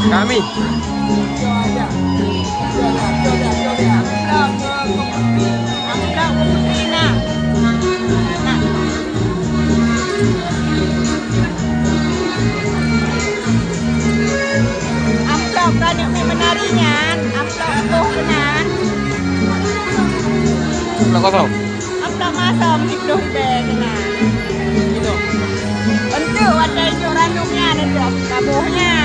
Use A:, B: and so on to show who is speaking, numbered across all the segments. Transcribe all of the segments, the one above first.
A: Kami.
B: Amplop kan yang menarinya, amplop tuh benar.
A: Amplop kosong.
B: Amplop masam hidup benar. Gitu. Untuk ada ranumnya dan kabuhnya.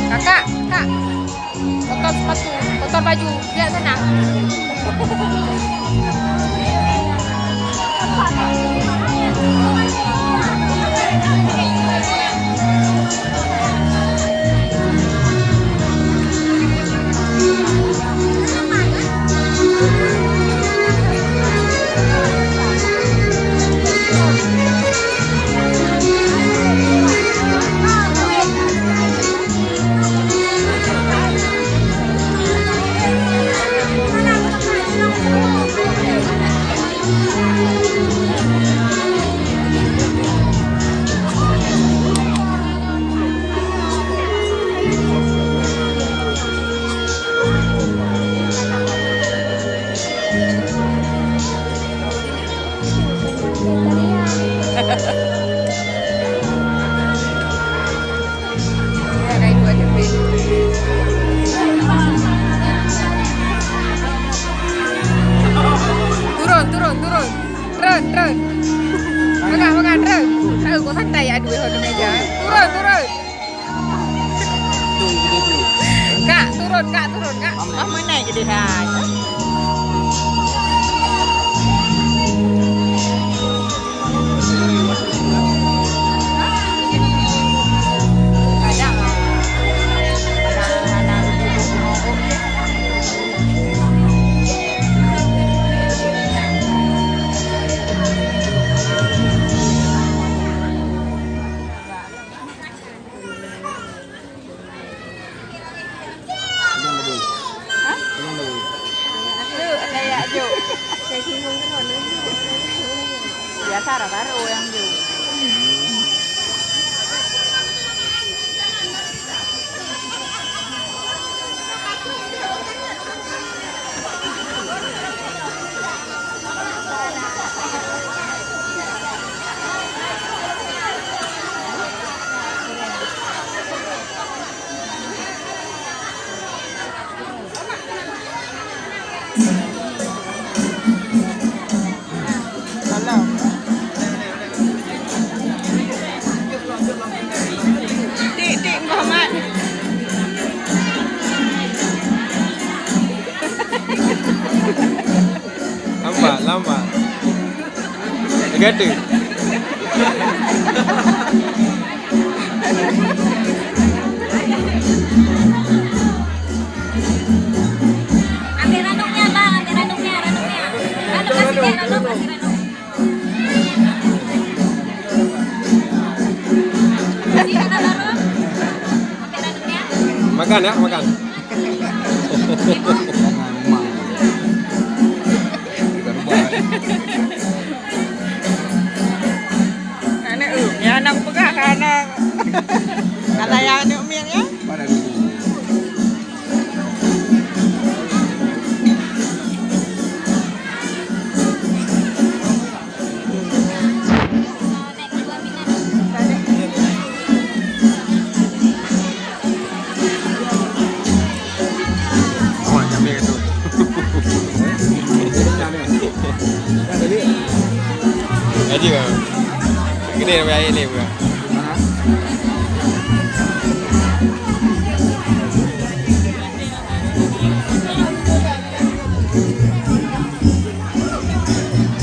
B: Kakak, kak, kotor sepatu, kotor baju, lihat sana. Turun. Makan, turun. Tahu kok santai aduh di meja. Turun. Kak, turun, Kak. Oh, mau naik gede aja. Biasa ada baru yang dulu. Dik Muhammad.
A: Lama. Gede.
C: Ambil ranumnya, Bang. Ambil ranumnya. Ranum kasih dia ranum, kasih ranum.
A: Makan ya, makan.
B: Anak ya anak pegang kan anak. Kata yang ni umir ya.
D: Mana dulu?
A: Oh, nyampe itu. Gaji kan? Gede namanya ini bukan?